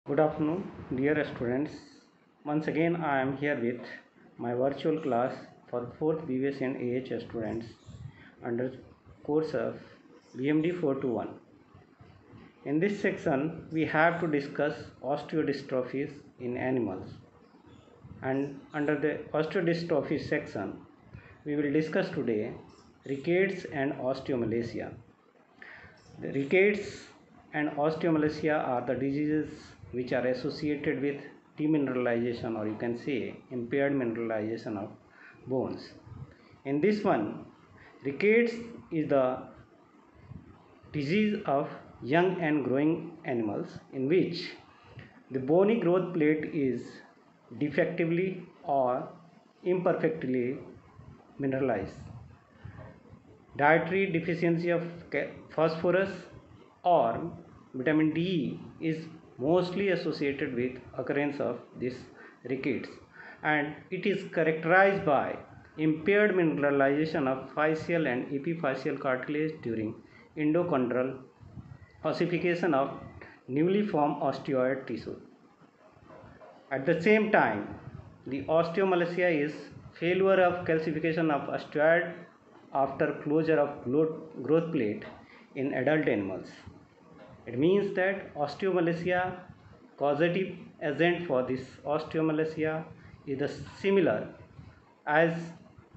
Good afternoon, dear students. Once again, I am here with my virtual class for 4th BVS and AH students under course of BMD 421. In this section, we have to discuss osteodystrophies in animals. And under the osteodystrophy section, we will discuss today rickets and osteomalacia. The rickets and osteomalacia are the diseases which are associated with demineralization, or you can say impaired mineralization of bones. In this one, rickets is the disease of young and growing animals in which the bony growth plate is defectively or imperfectly mineralized. Dietary deficiency of phosphorus or vitamin D is mostly associated with occurrence of this rickets, and it is characterized by impaired mineralization of facial and epiphyseal cartilage during endochondral ossification of newly formed osteoid tissue. At the same time, the osteomalacia is failure of calcification of osteoid after closure of growth plate in adult animals. It means that osteomalacia causative agent for this osteomalacia is the similar as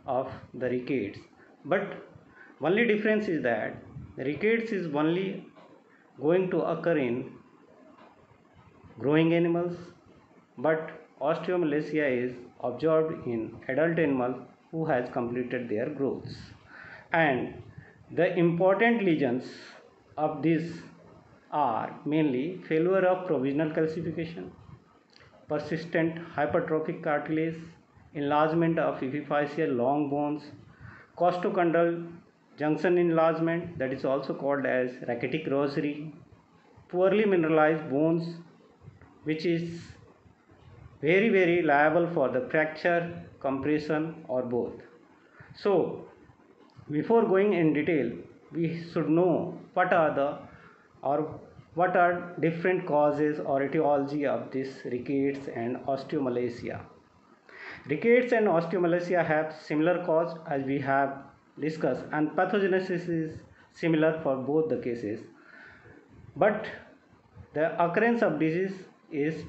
of the rickets, but only difference is that the rickets is only going to occur in growing animals, but osteomalacia is observed in adult animals who has completed their growths. And the important lesions of this are mainly failure of provisional calcification, persistent hypertrophic cartilage, enlargement of epiphyseal long bones, costochondral junction enlargement, that is also called as rachitic rosary, poorly mineralized bones, which is very liable for the fracture, compression, or both. So before going in detail, we should know what are different causes or etiology of this rickets and osteomalacia. Rickets and osteomalacia have similar cause as we have discussed, and pathogenesis is similar for both the cases, but the occurrence of disease is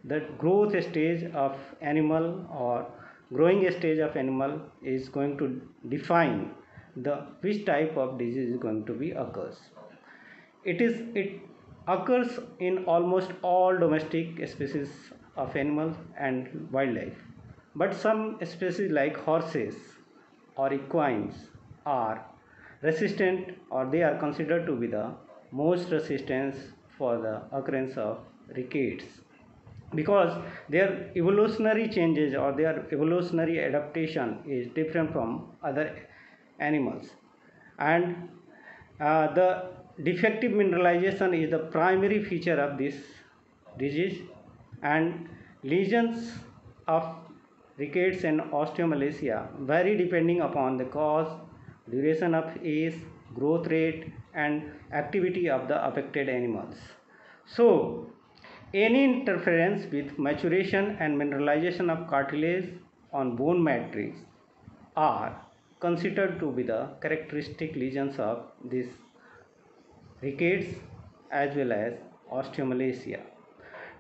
the growth stage of animal or growing stage of animal is going to define the which type of disease is going to be occurs. It occurs in almost all domestic species of animals and wildlife, but some species like horses or equines are resistant, or they are considered to be the most resistant for the occurrence of rickets, because their evolutionary changes or their evolutionary adaptation is different from other animals. And the defective mineralization is the primary feature of this disease, and lesions of rickets and osteomalacia vary depending upon the cause, duration of age, growth rate, and activity of the affected animals. So any interference with maturation and mineralization of cartilage on bone matrix are considered to be the characteristic lesions of this rickets as well as osteomalacia.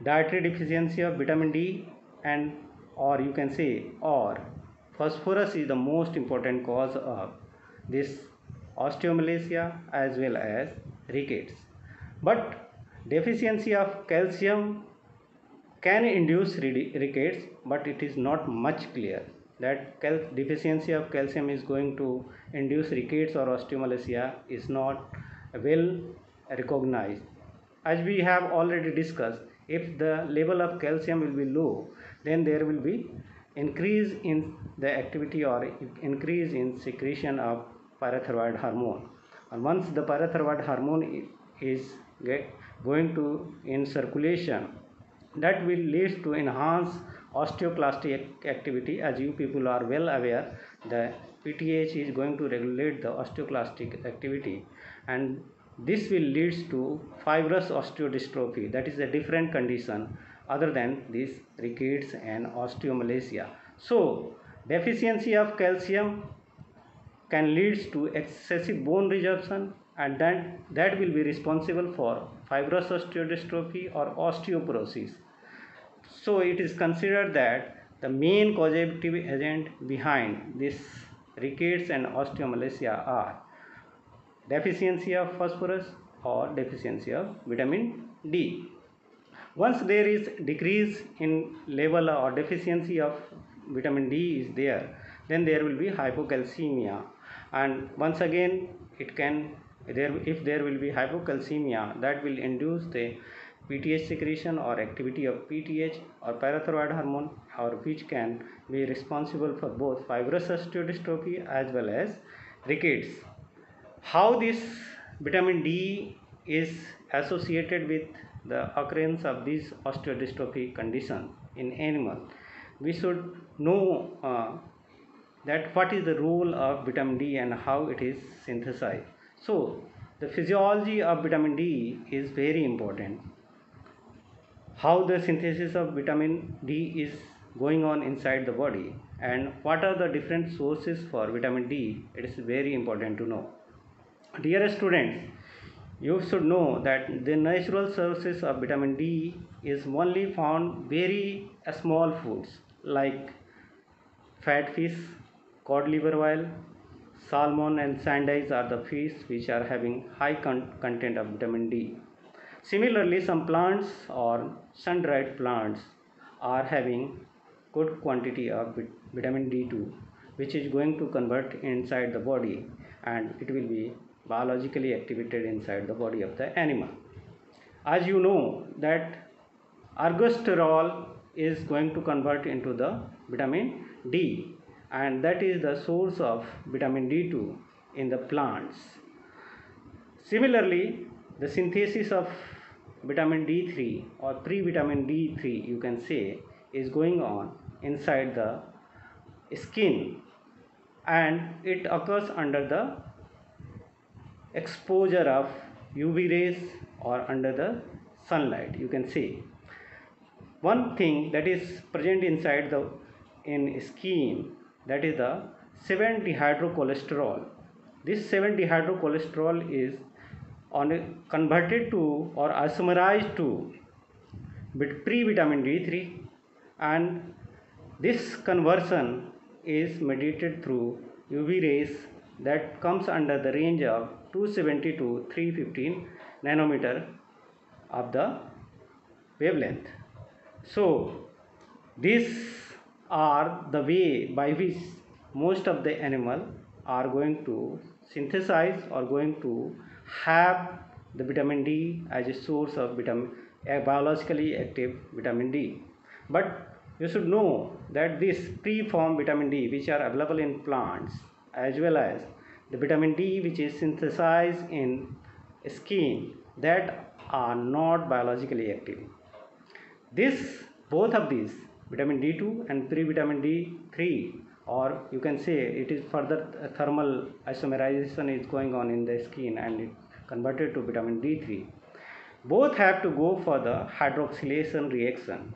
Dietary deficiency of vitamin D and or you can say or phosphorus is the most important cause of this osteomalacia as well as rickets. But deficiency of calcium can induce rickets, but it is not much clear that deficiency of calcium is going to induce rickets or osteomalacia is not well recognized. As we have already discussed, if the level of calcium will be low, then there will be increase in the activity or increase in secretion of parathyroid hormone. And once the parathyroid hormone is going to in circulation, that will lead to enhance osteoclastic activity. As you people are well aware, the PTH is going to regulate the osteoclastic activity, and this will leads to fibrous osteodystrophy. That is a different condition other than this rickets and osteomalacia. So deficiency of calcium can leads to excessive bone resorption, and that will be responsible for fibrous osteodystrophy or osteoporosis. So it is considered that the main causative agent behind this rickets and osteomalacia are deficiency of phosphorus or deficiency of vitamin D. Once there is decrease in level or deficiency of vitamin D is there, then there will be hypocalcemia, and once again it can if there will be hypocalcemia, that will induce the PTH secretion or activity of PTH or parathyroid hormone, or which can be responsible for both fibrous osteodystrophy as well as rickets. How this vitamin D is associated with the occurrence of these osteodystrophy condition in animal, we should know that what is the role of vitamin D and how it is synthesized. So the physiology of vitamin D is very important. How the synthesis of vitamin D is going on inside the body and what are the different sources for vitamin D, it is very important to know. Dear students, you should know that the natural sources of vitamin D is only found very small foods like fat fish, cod liver oil, salmon and sandwich are the fish which are having high content of vitamin D. Similarly, some plants or sun-dried plants are having good quantity of vitamin D2, which is going to convert inside the body and it will be biologically activated inside the body of the animal. As you know that ergosterol is going to convert into the vitamin D, and that is the source of vitamin D2 in the plants. Similarly, the synthesis of vitamin D3 or pre-vitamin D3 you can say is going on inside the skin, and it occurs under the exposure of UV rays or under the sunlight, you can say. One thing that is present inside the skin, that is the 7-dehydrocholesterol. This 7-dehydrocholesterol is converted to or isomerized to pre-vitamin D3, and this conversion is mediated through UV rays that comes under the range of 270 to 315 nanometer of the wavelength. So these are the way by which most of the animal are going to synthesize or going to have the vitamin D as a source of biologically active vitamin D. But you should know that this pre-formed vitamin D which are available in plants as well as the vitamin D which is synthesized in skin, that are not biologically active. Both of these, vitamin D2 and pre-vitamin D3, or you can say it is further thermal isomerization is going on in the skin and it converted to vitamin D3. Both have to go for the hydroxylation reaction.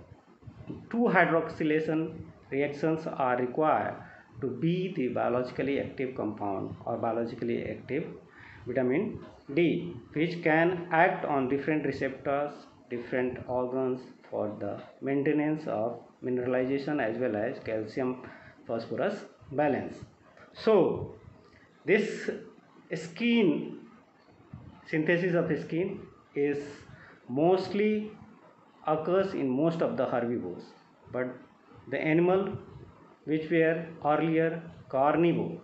2 hydroxylation reactions are required to be the biologically active compound or biologically active vitamin D, which can act on different receptors, different organs for the maintenance of mineralization as well as calcium phosphorus balance. So this skin synthesis of skin is mostly occurs in most of the herbivores, but the animal which were earlier carnivore,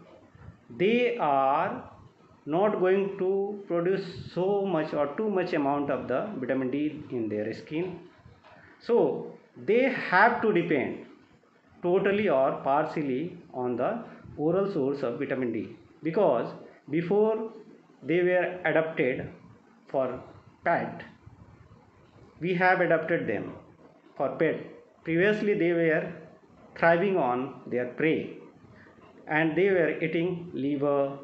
they are not going to produce so much or too much amount of the vitamin D in their skin. So they have to depend totally or partially on the oral source of vitamin D, because before they were adapted for pet, we have adapted them for pet. Previously they were thriving on their prey and they were eating liver,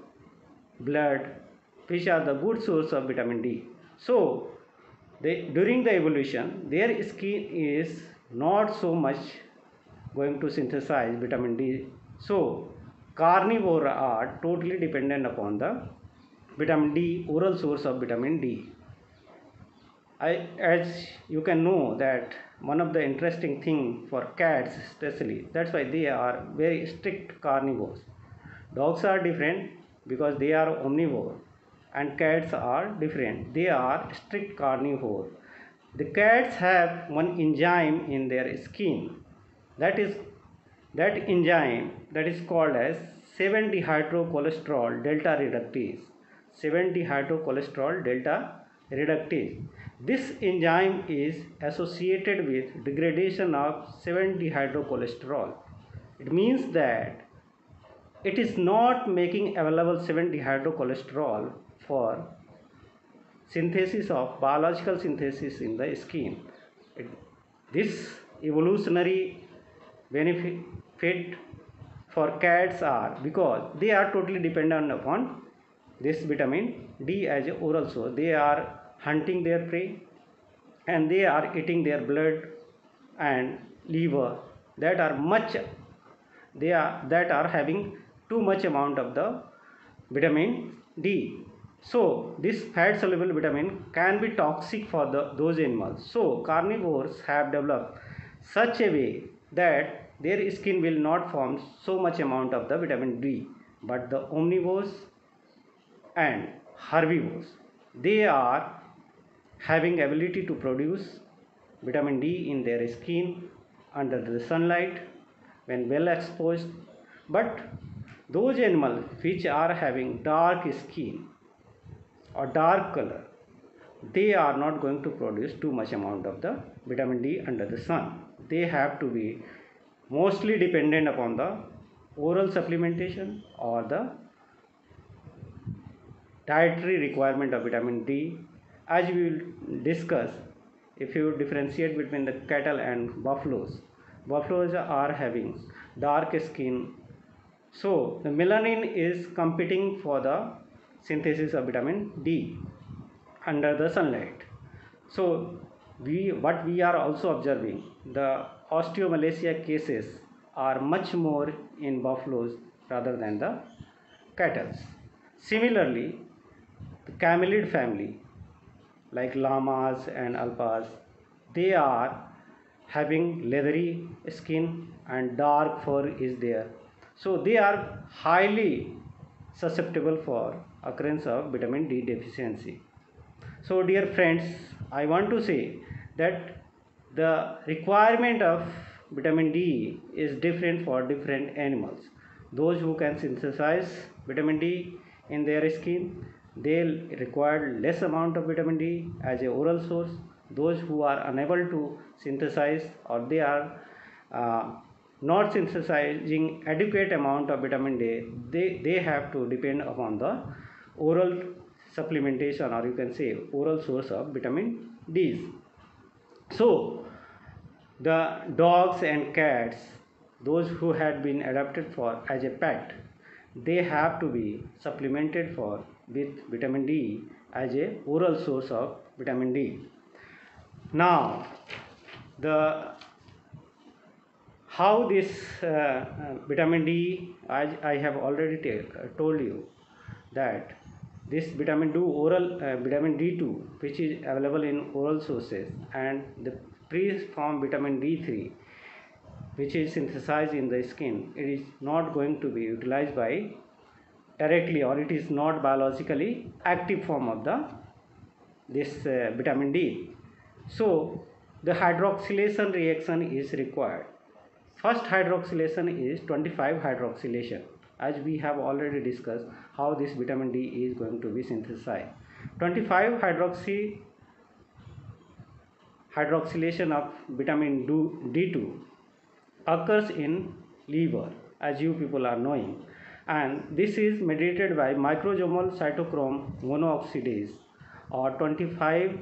blood, which are the good source of vitamin D. So during the evolution, their skin is not so much going to synthesize vitamin D. So carnivore are totally dependent upon the vitamin D, oral source of vitamin D. As you can know that one of the interesting thing for cats especially, that's why they are very strict carnivores. Dogs are different because they are omnivore, and cats are different, they are strict carnivore. The cats have one enzyme in their skin, that is that enzyme that is called as 7-dehydrocholesterol delta reductase. 7-dehydrocholesterol delta reductase. This enzyme is associated with degradation of 7-dehydrocholesterol. It means that it is not making available 7-dehydrocholesterol for synthesis of biological synthesis in the skin. This evolutionary benefit for cats are because they are totally dependent upon this vitamin D as a oral source. They are hunting their prey and they are eating their blood and liver that are having too much amount of the vitamin D. So this fat soluble vitamin can be toxic for those animals. So carnivores have developed such a way that their skin will not form so much amount of the vitamin D, but the omnivores and herbivores, they are having ability to produce vitamin D in their skin under the sunlight when well exposed. But those animals which are having dark skin or dark color, they are not going to produce too much amount of the vitamin D under the sun. They have to be mostly dependent upon the oral supplementation or the dietary requirement of vitamin D. As we will discuss, if you differentiate between the cattle and buffaloes, buffaloes are having dark skin, so the melanin is competing for the synthesis of vitamin D under the sunlight. So what we are also observing, the osteomalacia cases are much more in buffaloes rather than the cattle. Similarly, the camelid family like llamas and alpacas, they are having leathery skin and dark fur is there. So they are highly susceptible for occurrence of vitamin D deficiency. So dear friends, I want to say that the requirement of vitamin D is different for different animals. Those who can synthesize vitamin D in their skin, they require less amount of vitamin D as a oral source. Those who are unable to synthesize or they are not synthesizing adequate amount of vitamin D, they have to depend upon the oral supplementation, or you can say oral source of vitamin D's. So the dogs and cats, those who had been adopted for as a pet, they have to be supplemented for with vitamin D as a oral source of vitamin D. Now how this vitamin D, as I have already told you that this vitamin D2, which is available in oral sources, and the preformed vitamin D3, which is synthesized in the skin, it is not going to be utilized by directly, or it is not biologically active form of this vitamin D. So the hydroxylation reaction is required. First hydroxylation is 25 hydroxylation, as we have already discussed how this vitamin D is going to be synthesized. 25 hydroxylation of vitamin D2 occurs in liver, as you people are knowing, and this is mediated by microsomal cytochrome monooxidase or 25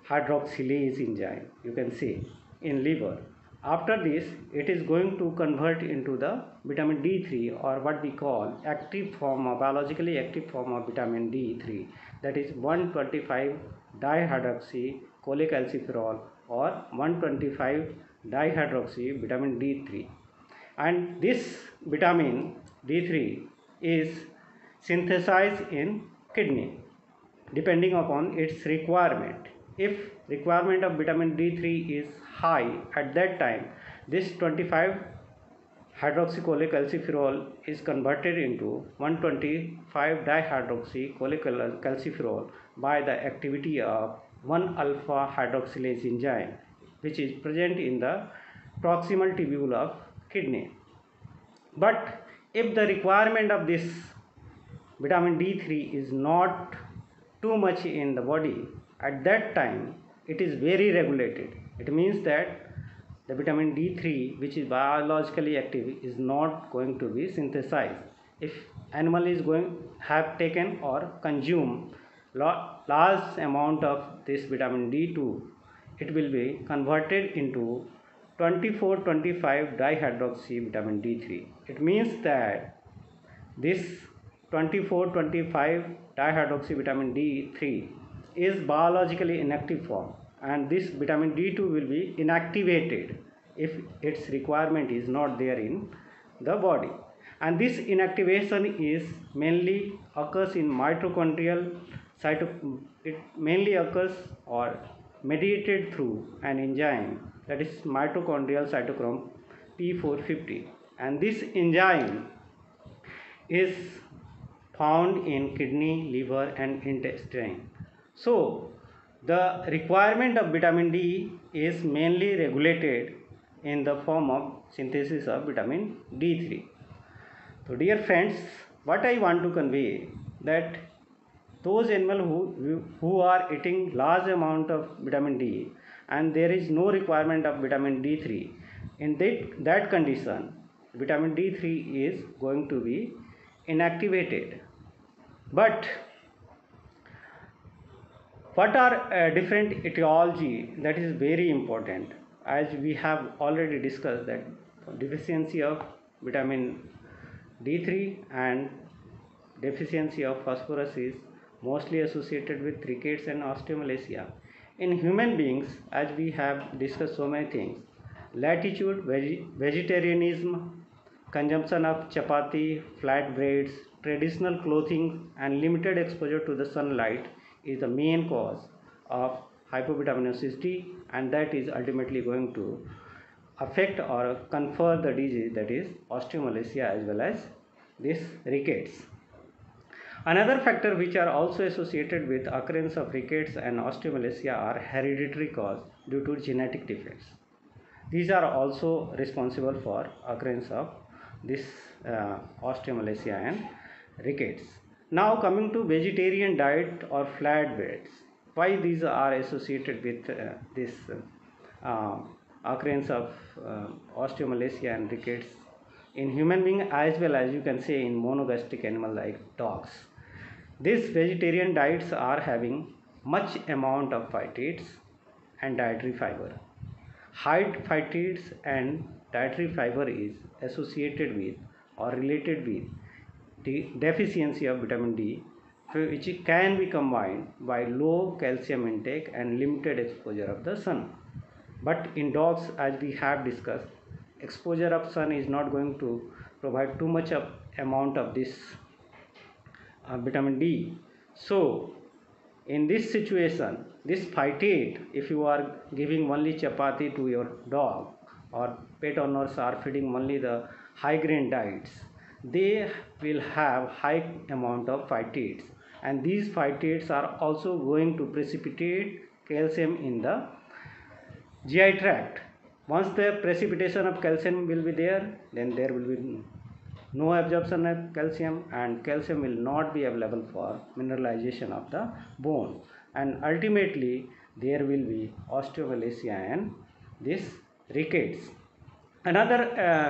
hydroxylase enzyme, you can say, in liver. After this, it is going to convert into the vitamin D3, or what we call active form, or biologically active form of vitamin D3, that is 125 dihydroxy cholecalciferol or 125 dihydroxy vitamin D3. And this vitamin D3 is synthesized in kidney depending upon its requirement. If requirement of vitamin D3 is high at that time, this 25 hydroxycholecalciferol is converted into 125 dihydroxycholecalciferol by the activity of 1 alpha hydroxylase enzyme, which is present in the proximal tubule of kidney. But if the requirement of this vitamin D3 is not too much in the body, at that time it is very regulated. It means that the vitamin D3, which is biologically active, is not going to be synthesized. If animal is going have taken or consumed large amount of this vitamin D2, it will be converted into 24-25 dihydroxy vitamin D3. It means that this 24-25 dihydroxy vitamin D3 is biologically inactive form, and this vitamin D2 will be inactivated if its requirement is not there in the body. And this inactivation is mainly occurs in mitochondrial it mainly occurs or mediated through an enzyme, that is mitochondrial cytochrome P450, and this enzyme is found in kidney, liver and intestine. So the requirement of vitamin D is mainly regulated in the form of synthesis of vitamin D3. So dear friends, what I want to convey that those animals who are eating large amount of vitamin D and there is no requirement of vitamin D3, in that condition vitamin D3 is going to be inactivated. But what are different etiology, that is very important, as we have already discussed that deficiency of vitamin D3 and deficiency of phosphorus is mostly associated with rickets and osteomalacia. In human beings, as we have discussed so many things, latitude, vegetarianism, consumption of chapati, flat breads, traditional clothing and limited exposure to the sunlight is the main cause of hypovitaminosis D, and that is ultimately going to affect or confer the disease, that is osteomalacia as well as this rickets. Another factor which are also associated with occurrence of rickets and osteomalacia are hereditary cause due to genetic defects. These are also responsible for occurrence of this osteomalacia and rickets. Now coming to vegetarian diet or flat breads, why these are associated with this occurrence of osteomalacia and rickets in human being as well as you can say in monogastric animal like dogs. These vegetarian diets are having much amount of phytates and dietary fiber. High phytates and dietary fiber is associated with or related with the deficiency of vitamin D, which can be combined by low calcium intake and limited exposure of the sun. But in dogs, as we have discussed, exposure of sun is not going to provide too much of amount of this vitamin D. So in this situation, this phytate, if you are giving only chapati to your dog or pet owners are feeding only the high grain diets, they will have high amount of phytates, and these phytates are also going to precipitate calcium in the GI tract. Once the precipitation of calcium will be there, then there will be no absorption of calcium, and calcium will not be available for mineralization of the bone, and ultimately there will be osteomalacia and this rickets. Another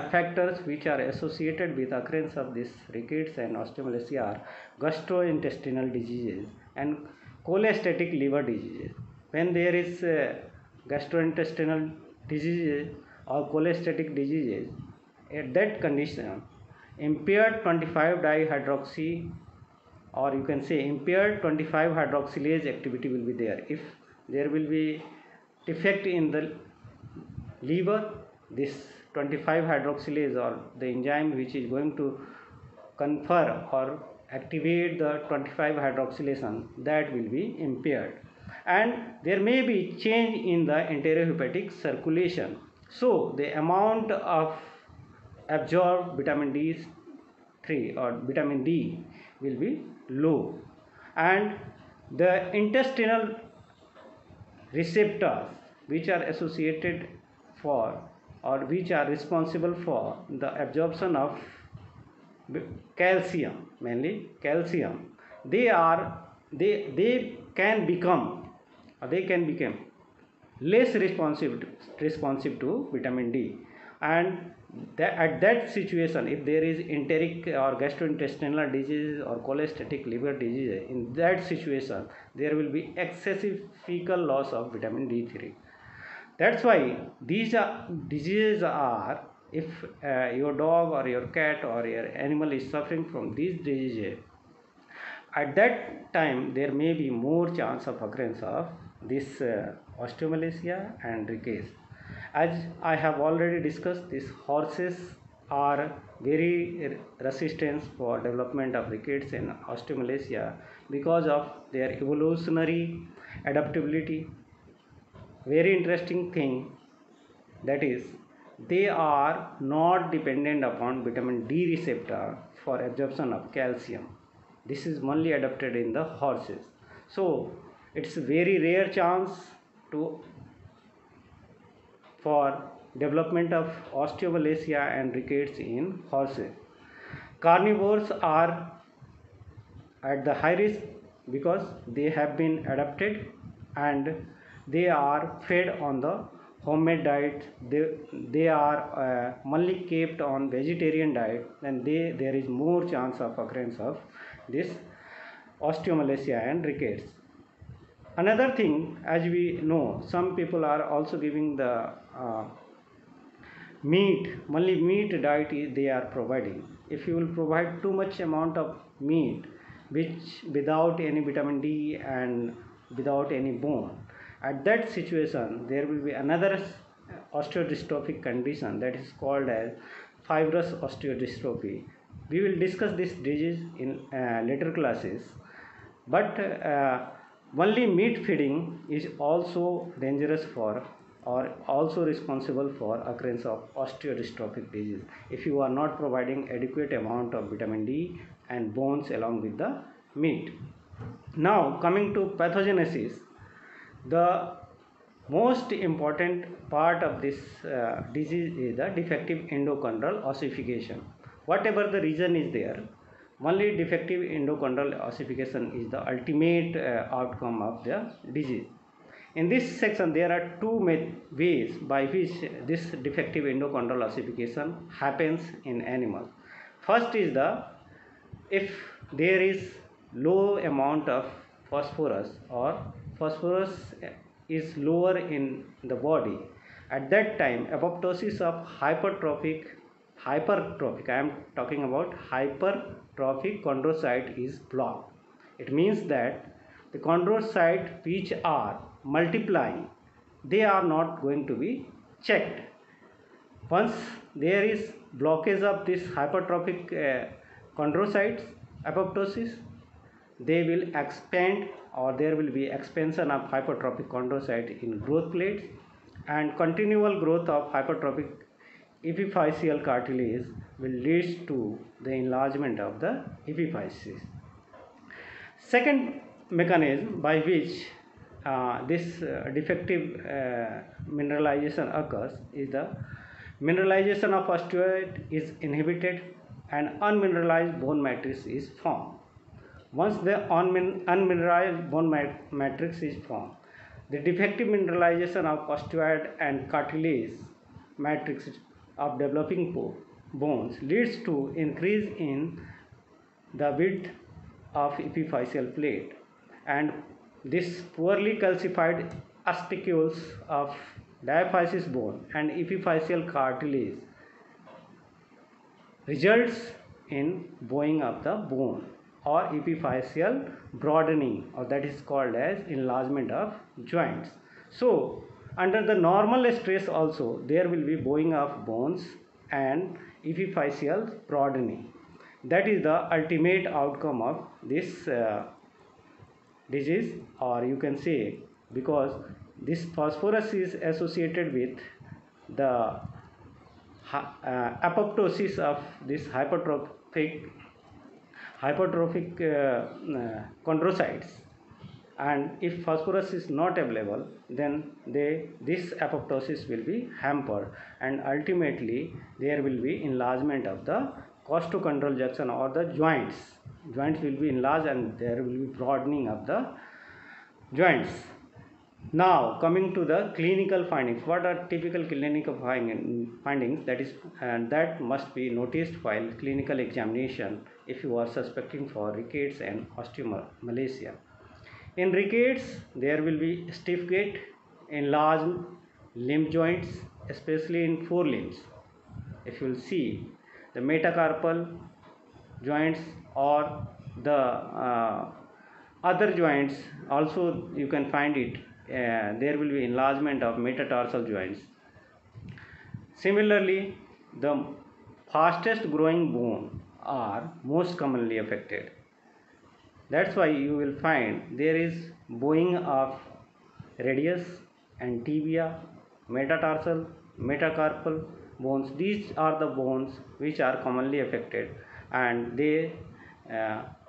factors which are associated with occurrence of this rickets and osteomalacia are gastrointestinal diseases and cholestatic liver diseases. When there is gastrointestinal diseases or cholestatic diseases, at that condition, impaired 25 dihydroxy, or you can say impaired 25 hydroxylase activity will be there. If there will be defect in the liver, this 25 hydroxylase or the enzyme which is going to confer or activate the 25 hydroxylation, that will be impaired, and there may be change in the enterohepatic circulation. So the amount of absorbed vitamin D3 or vitamin D will be low, and the intestinal receptors which are associated for or which are responsible for the absorption of calcium, mainly calcium, they can become less responsive to vitamin D, and at that situation, if there is enteric or gastrointestinal disease or cholestatic liver disease, in that situation there will be excessive fecal loss of vitamin D3. That's why these diseases are, if your dog or your cat or your animal is suffering from these diseases, at that time there may be more chance of occurrence of this osteomalacia and rickets. As I have already discussed, these horses are very resistant for development of rickets and osteomalacia because of their evolutionary adaptability. Very interesting thing, that is, they are not dependent upon vitamin D receptor for absorption of calcium. This is only adapted in the horses. So it's a very rare chance for development of osteomalacia and rickets in horses. Carnivores are at the high risk because they have been adapted and they are fed on the homemade diet. They are only kept on vegetarian diet, and there is more chance of occurrence of this osteomalacia and rickets. Another thing, as we know, some people are also giving the only meat diet they are providing. If you will provide too much amount of meat which without any vitamin D and without any bone, at that situation there will be another osteodystrophic condition that is called as fibrous osteodystrophy. We will discuss this disease in later classes, but only meat feeding is also dangerous for or also responsible for occurrence of osteodystrophic disease if you are not providing adequate amount of vitamin D and bones along with the meat. Now coming to pathogenesis, the most important part of this disease is the defective endochondral ossification. Whatever the reason is there, only defective endochondral ossification is the ultimate outcome of the disease. In this section, there are two ways by which this defective endochondral ossification happens in animals. First is if there is low amount of phosphorus or phosphorus is lower in the body, at that time apoptosis of hypertrophic, I am talking about hypertrophic chondrocyte is blocked. It means that the chondrocyte which are multiplying, they are not going to be checked. Once there is blockage of this hypertrophic chondrocytes, apoptosis, they will expand, or there will be expansion of hypertrophic chondrocyte in growth plates, and continual growth of hypertrophic epiphyseal cartilage will lead to the enlargement of the epiphysis. Second mechanism by which this defective mineralization occurs is the mineralization of osteoid is inhibited and unmineralized bone matrix is formed. Once the unmineralized bone matrix is formed, the defective mineralization of osteoid and cartilage matrix of developing bones leads to increase in the width of epiphyseal plate, and this poorly calcified osteoclasts of diaphysis bone and epiphyseal cartilage results in bowing of the bone or epiphyseal broadening, or that is called as enlargement of joints. So under the normal stress also there will be bowing of bones and epiphyseal broadening. That is the ultimate outcome of this disease, or you can say, because this phosphorus is associated with the apoptosis of this hypertrophic chondrocytes, and if phosphorus is not available, then this apoptosis will be hampered, and ultimately there will be enlargement of the costochondral junction, or the joints will be enlarged and there will be broadening of the joints. Now coming to the clinical findings, what are typical clinical findings that must be noticed while clinical examination if you are suspecting for rickets and osteomalacia? In rickets there will be stiff gait, enlarged limb joints, especially in forelimbs. If you will see the metacarpal joints or the other joints also, you can find it, there will be enlargement of metatarsal joints. Similarly, the fastest growing bone are most commonly affected. That's why you will find there is bowing of radius and tibia, metatarsal, metacarpal bones. These are the bones which are commonly affected, and they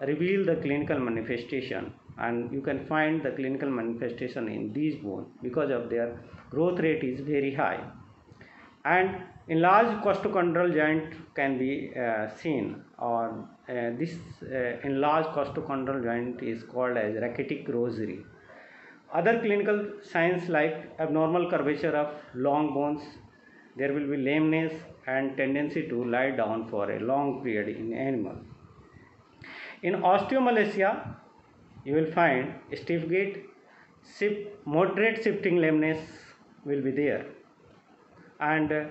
reveal the clinical manifestation, and you can find the clinical manifestation in these bones because of their growth rate is very high. And enlarged costochondral joint can be seen, or this enlarged costochondral joint is called as rachitic rosary. Other clinical signs like abnormal curvature of long bones, there will be lameness and tendency to lie down for a long period in animal. In osteomalacia, you will find stiff gait, moderate shifting lameness will be there, and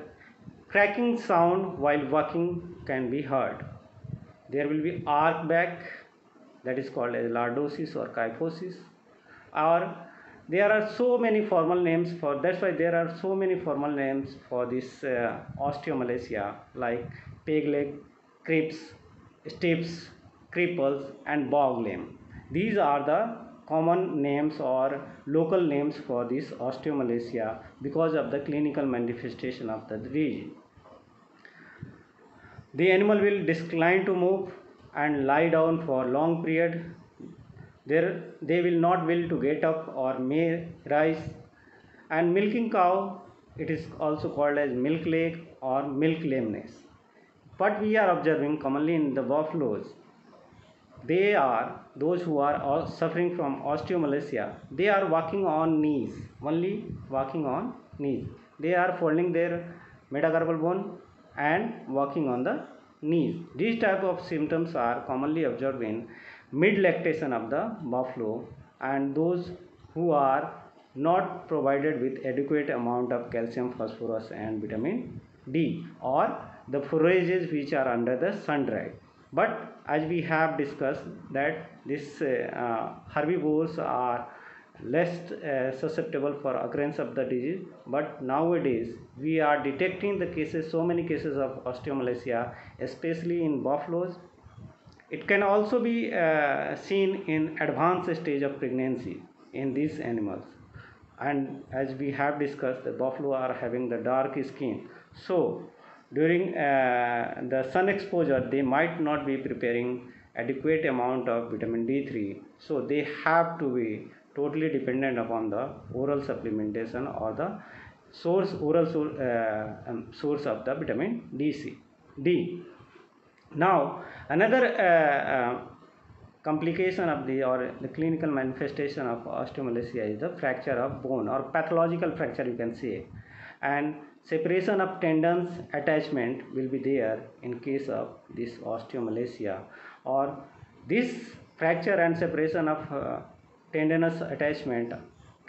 cracking sound while walking can be heard. There will be arc back, that is called as lordosis or kyphosis, or there are so many formal names for, that's why there are so many formal names for this osteomalacia, like peg leg, crips, stiffs, cripples, and bog lame. These are the common names or local names for this osteomalacia because of the clinical manifestation of the disease. The animal will decline to move and lie down for long period. They will not will to get up or may rise. And milking cow, it is also called as milk leg or milk lameness. What we are observing commonly in the buffaloes, they are those who are suffering from osteomalacia. They are walking on knees, only walking on knees. They are folding their metacarpal bone and walking on the knees. These type of symptoms are commonly observed in mid lactation of the buffalo, and those who are not provided with adequate amount of calcium, phosphorus, and vitamin D, or the forages which are under the sun dry. But as we have discussed that this herbivores are less susceptible for occurrence of the disease, but nowadays we are detecting the cases, so many cases of osteomalacia, especially in buffaloes. It can also be seen in advanced stage of pregnancy in these animals, and as we have discussed, the buffalo are having the dark skin, so during the sun exposure they might not be preparing adequate amount of vitamin D3, so they have to be totally dependent upon the oral supplementation or the oral source of the vitamin D. Now another complication of the clinical manifestation of osteomalacia is the fracture of bone, or pathological fracture you can say, and separation of tendons attachment will be there in case of this osteomalacia, or this fracture and separation of tendinous attachment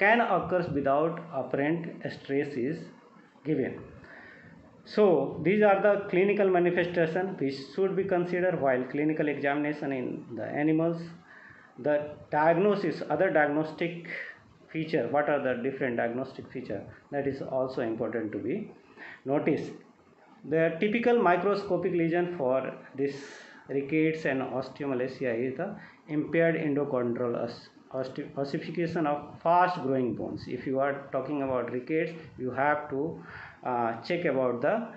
can occur without apparent stress is given. So these are the clinical manifestations which should be considered while clinical examination in the animals. The diagnosis, other diagnostic feature, what are the different diagnostic feature, that is also important to be noticed. The typical microscopic lesion for this rickets and osteomalacia is the impaired endochondral ossification of fast growing bones. If you are talking about rickets, you have to check about the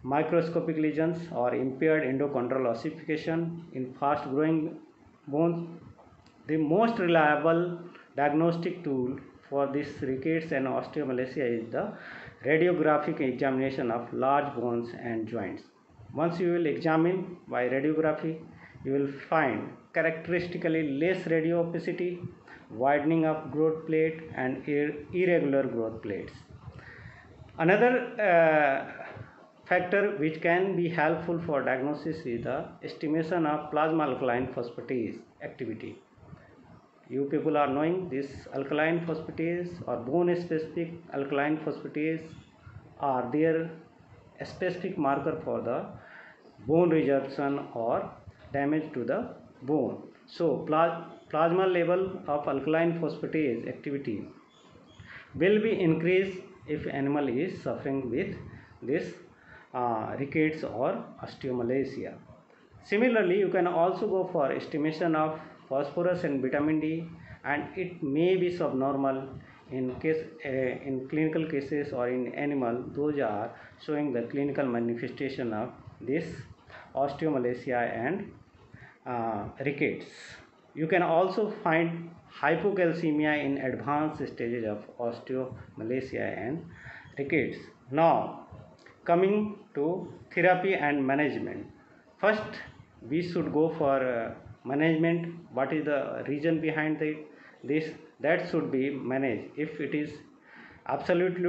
microscopic lesions or impaired endochondral ossification in fast growing bones. The most reliable diagnostic tool for this rickets and osteomalacia is the radiographic examination of large bones and joints. Once you will examine by radiography, you will find characteristically less radiopacity, widening of growth plate and irregular growth plates. Another factor which can be helpful for diagnosis is the estimation of plasma alkaline phosphatase activity. You people are knowing this alkaline phosphatase or bone specific alkaline phosphatase are their specific marker for the bone resorption or damage to the bone. So plasma level of alkaline phosphatase activity will be increased if animal is suffering with this rickets or osteomalacia. Similarly, you can also go for estimation of phosphorus and vitamin D, and it may be subnormal in clinical cases or in animal. Those are showing the clinical manifestation of this osteomalacia and rickets. You can also find hypocalcemia in advanced stages of osteomalacia and rickets. Now, coming to therapy and management. First, we should go for management. What is the reason behind this? That should be managed. If it is absolutely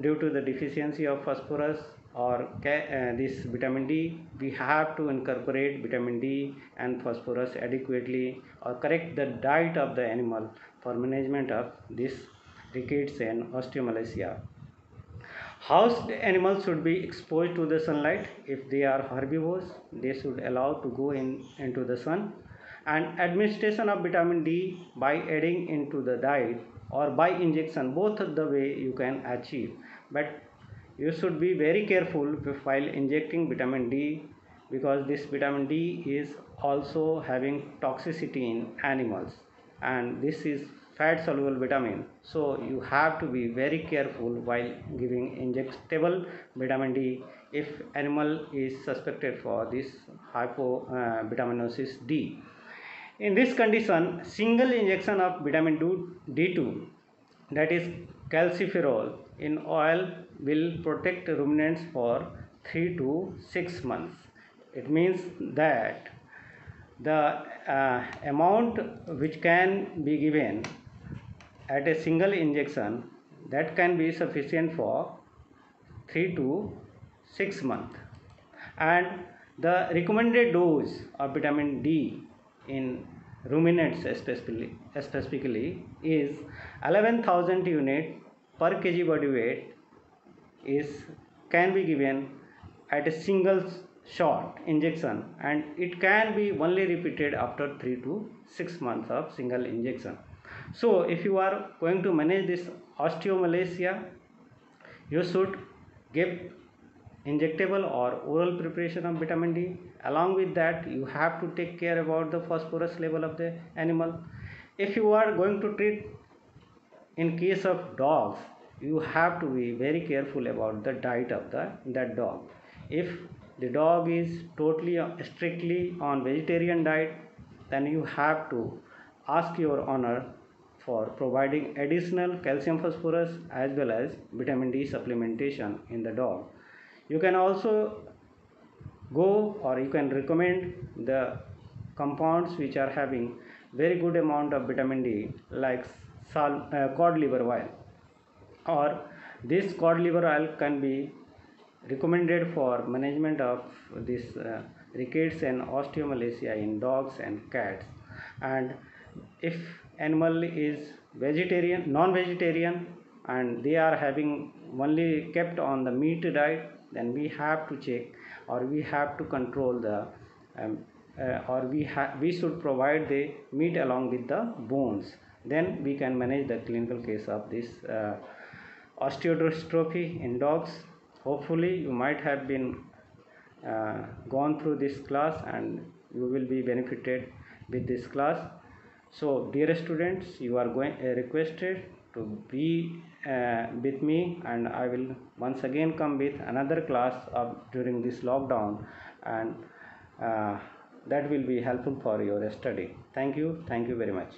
due to the deficiency of phosphorus or this vitamin D, we have to incorporate vitamin D and phosphorus adequately or correct the diet of the animal for management of this rickets and osteomalacia. Housed animals should be exposed to the sunlight. If they are herbivores, they should allow to go into the sun. And administration of vitamin D by adding into the diet or by injection, both of the way you can achieve. But you should be very careful while injecting vitamin D, because this vitamin D is also having toxicity in animals, and this is fat soluble vitamin, so you have to be very careful while giving injectable vitamin D if animal is suspected for this hypovitaminosis D. In this condition, single injection of vitamin D2, that is calciferol, in oil will protect ruminants for 3 to 6 months. It means that the amount which can be given at a single injection, that can be sufficient for 3 to 6 months. And the recommended dose of vitamin D in ruminants specifically is 11,000 unit per kg body weight can be given at a single shot injection, and it can be only repeated after 3 to 6 months of single injection. So if you are going to manage this osteomalacia, you should give injectable or oral preparation of vitamin D. Along with that, you have to take care about the phosphorus level of the animal. If you are going to treat in case of dogs, you have to be very careful about the diet of that dog. If the dog is totally strictly on vegetarian diet, then you have to ask your owner for providing additional calcium phosphorus as well as vitamin D supplementation in the dog. You can also go or you can recommend the compounds which are having very good amount of vitamin D, like cod liver oil, or this cod liver oil can be recommended for management of this rickets and osteomalacia in dogs and cats. And if animal is vegetarian, non-vegetarian, and they are having only kept on the meat diet, then we have to check, or we have to control the um, we should provide the meat along with the bones. Then we can manage the clinical case of this osteodystrophy in dogs. Hopefully you might have been gone through this class and you will be benefited with this class. So dear students, you are going requested to be with me, and I will once again come with another class during this lockdown, and that will be helpful for your study. Thank you very much.